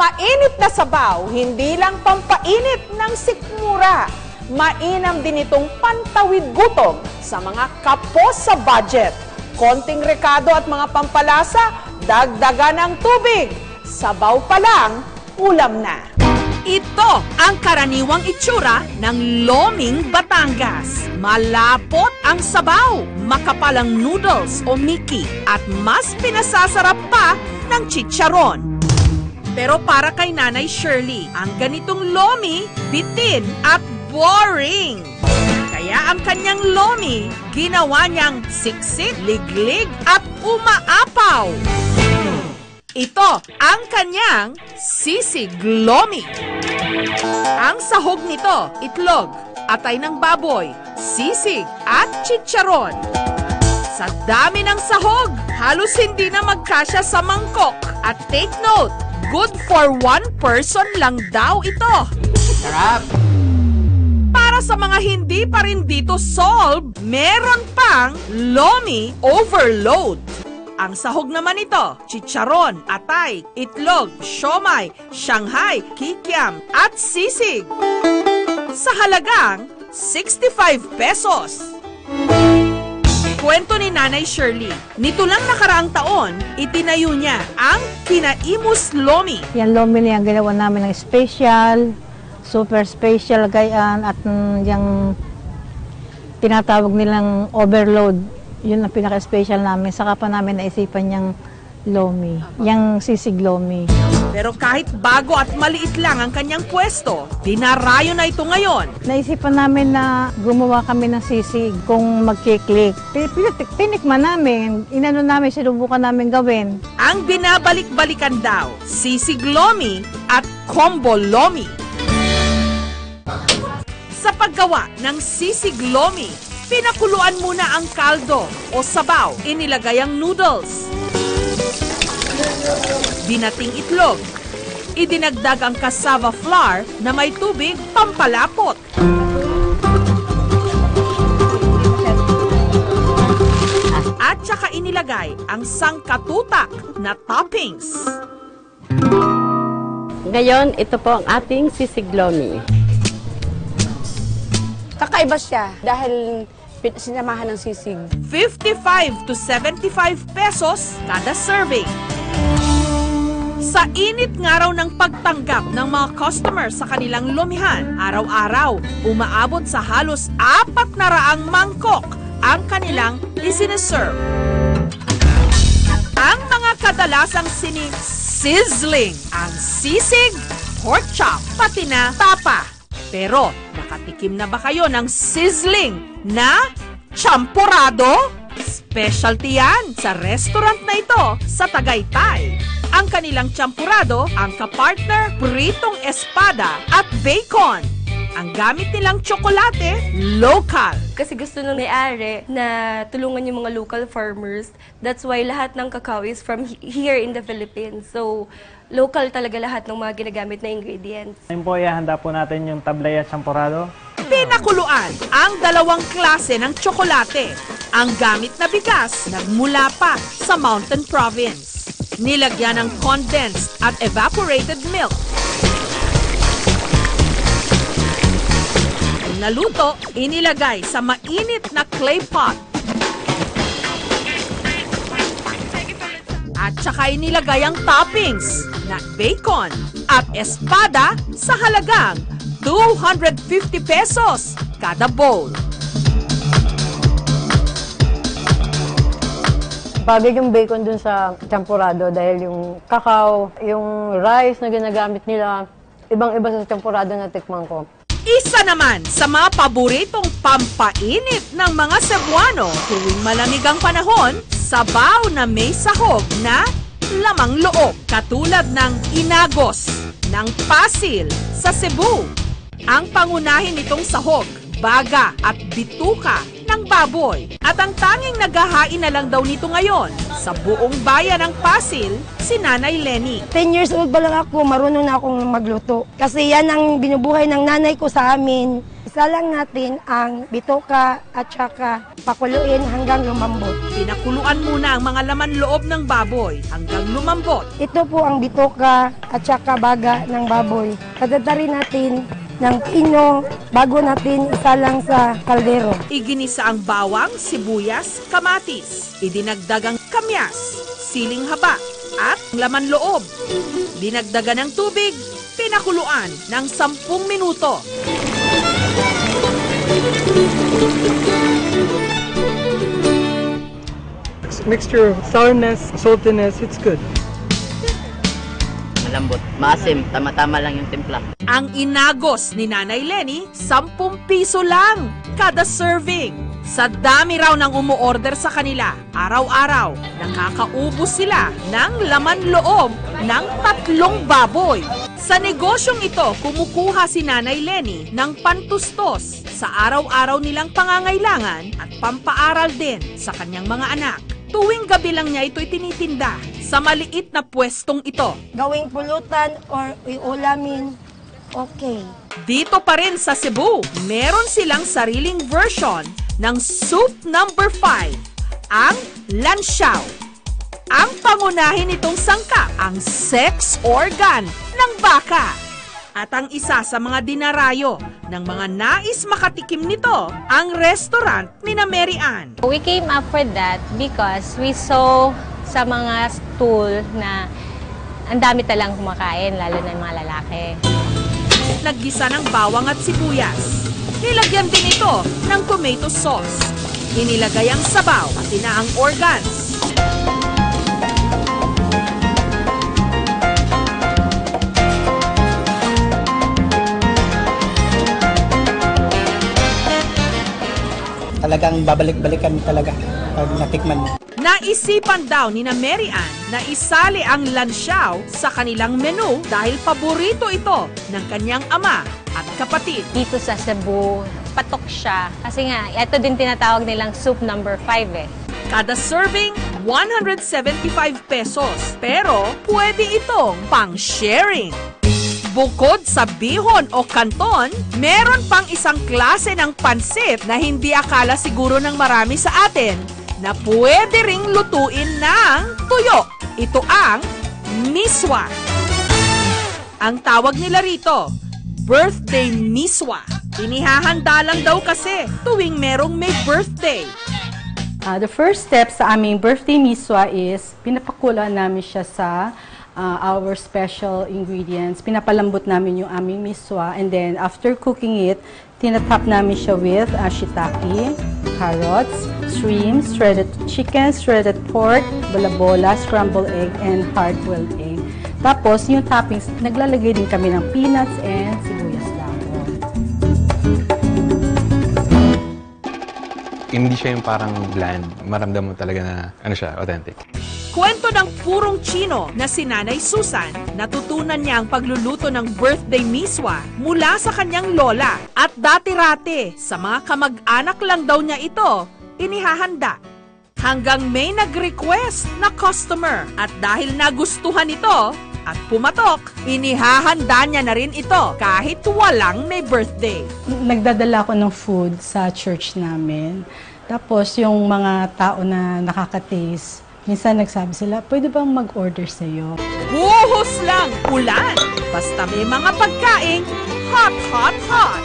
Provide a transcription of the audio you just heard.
mainit na sabaw, hindi lang pampainit ng sikmura. Mainam din itong pantawid gutom sa mga kapos sa budget. Konting rekado at mga pampalasa, dagdagan ng tubig. Sabaw pa lang, ulam na. Ito ang karaniwang itsura ng Loming Batangas. Malapot ang sabaw, makapal ang noodles o miki at mas pinasasarap pa ng chicharon. Pero para kay Nanay Shirley, ang ganitong lomi, bitin at boring. Kaya ang kanyang lomi, ginawa niyang siksik, liglig at umaapaw. Ito ang kanyang sisig lomi. Ang sahog nito, itlog, atay ng baboy, sisig at chicharon. Sa dami ng sahog, halos hindi na magkasya sa mangkok. At take note, good for one person lang daw ito. Sarap! Para sa mga hindi pa rin dito solve, meron pang lomi overload. Ang sahog naman ito, chicharon, atay, itlog, siomay, shanghai, kikiam at sisig. Sa halagang 65 pesos. Kwento ni Nanay Shirley, nito lang nakaraang taon, itinayo niya ang Kinaimus Lomi. Yan lomi na yan, ginawa namin ng special, super special gayaan at yung tinatawag nilang overload. Yun ang pinaka-special namin. Saka pa namin naisipan yung lomi, yung sisig lomi. Pero kahit bago at maliit lang ang kanyang pwesto, dinarayo na ito ngayon. Naisipan namin na gumawa kami ng sisig kung magkiklik. Tinikman namin, inano namin, sinubukan namin gawin. Ang binabalik-balikan daw, sisig lomi at combo lomi. Sa paggawa ng sisig lomi, pinakuluan muna ang kaldo o sabaw, inilagay ang noodles. Binating itlog. Idinagdag ang cassava flour na may tubig pampalapot. At saka inilagay ang sangkatutak na toppings. Ngayon, ito po ang ating sisig lomi. Kakaiba siya dahil sinamahan ng sisig. 55 to 75 pesos kada serving. Sa init nga raw ng pagtanggap ng mga customer sa kanilang lomihan, araw-araw umaabot sa halos 400 mangkok ang kanilang isineserve. Ang mga kadalasang sizzling, ang sisig, pork chop, pati na tapa. Pero nakatikim na ba kayo ng sizzling na champurado? Specialty yan sa restaurant na ito sa Tagaytay. Ang kanilang champurado, ang kapartner, pritong espada at bacon. Ang gamit nilang tsokolate, local. Kasi gusto nung may-ari na tulungan yung mga local farmers. That's why lahat ng cacao is from here in the Philippines. So, local talaga lahat ng mga ginagamit na ingredients. Ngayon po, ihanda po natin yung tablaya champurado. Pinakuluan ang dalawang klase ng tsokolate. Ang gamit na bigas nagmula pa sa Mountain Province. Nilagyan ng condensed at evaporated milk. Naluto, inilagay sa mainit na clay pot. At saka inilagay ang toppings na bacon at espada sa halagang 250 pesos kada bowl. Bagay yung bacon dun sa champurado dahil yung kakao, yung rice na ginagamit nila, ibang-iba sa champurado na tikman ko. Isa naman sa mga paboritong pampainit ng mga Cebuano tuwing malamig ang panahon, sabaw na may sahog na lamang loob katulad ng inagos, ng pasil sa Cebu. Ang pangunahin nitong sahog, baga at bituka ng baboy. At ang tanging naghahain na lang daw nito ngayon sa buong bayan ng Pasil, si Nanay Lenny. 10 years old pa lang ako, marunong na akong magluto. Kasi yan ang binubuhay ng nanay ko sa amin. Isalang natin ang bitoka at saka pakuluin hanggang lumambot. Pinakuluan muna ang mga laman loob ng baboy hanggang lumambot. Ito po ang bitoka at saka baga ng baboy. Kadadarin natin ng pino bago natin isalang sa kaldero. Iginisa ang bawang, sibuyas, kamatis. Idinagdag ang kamyas, siling haba, at laman loob. Dinagdagan ng tubig, pinakuluan ng 10 minuto. Mixture of sourness, saltiness, it's good. Malambot, maasim, tama-tama lang yung timpla. Ang inagos ni Nanay Lenny, 10 piso lang kada serving. Sa dami raw ng umuorder sa kanila, araw-araw, nakakaubos sila ng laman loob ng 3 baboy. Sa negosyong ito, kumukuha si Nanay Lenny ng pantustos sa araw-araw nilang pangangailangan at pampaaral din sa kanyang mga anak. Tuwing gabi lang niya ito'y tinitinda sa maliit na pwestong ito. Gawing pulutan or iulamin, okay. Dito pa rin sa Cebu, meron silang sariling version ng soup number 5, ang lansiao. Ang pangunahin nitong sangkap, ang sex organ ng baka. At ang isa sa mga dinarayo ng mga nais makatikim nito, ang restaurant ni na Mary Ann. We came up with that because we saw sa mga stool na ang dami talang kumakain, lalo na yung mga lalaki. Naggisa ng bawang at sibuyas. Nilagyan din ito ng tomato sauce. Inilagay ang sabaw pati na ang organs. Talagang babalik-balikan talaga pag natikman mo. Naisipan daw ni na Mary Ann na isali ang lansiao sa kanilang menu dahil paborito ito ng kanyang ama at kapatid. Dito sa Cebu, patok siya. Kasi nga, ito din tinatawag nilang soup number 5 eh. Kada serving, 175 pesos. Pero pwede itong pang-sharing. Bukod sa bihon o kanton, meron pang isang klase ng pansit na hindi akala siguro ng marami sa atin na pwede ring lutuin ng tuyo. Ito ang miswa. Ang tawag nila rito, birthday miswa. Inihahanda lang daw kasi tuwing merong may birthday. The first step sa aming birthday miswa is pinapakulaan namin siya sa our special ingredients. Pinapalambot namin yung aming miswa, and then after cooking it, tinatap namin siya with shiitake, carrots, shrimp, shredded chicken, shredded pork, bola-bola, scrambled egg, and hard-boiled egg. Tapos, yung toppings, naglalagay din kami ng peanuts and sibuyas dahon. Hindi siya yung parang bland. Maramdam mo talaga na ano siya, authentic. Kwento ng purong Chino na si Nanay Susan, natutunan niya ang pagluluto ng birthday miswa mula sa kanyang lola. At dati-rate, sa mga kamag-anak lang daw niya ito, inihahanda. Hanggang may nag-request na customer. At dahil nagustuhan ito at pumatok, inihahanda niya na rin ito kahit walang may birthday. Nagdadala ko ng food sa church namin. Tapos yung mga tao na nakaka-taste, minsan nagsabi sila, pwede bang mag-order sa'yo? Buhos lang ulan! Basta may mga pagkain, hot, hot, hot!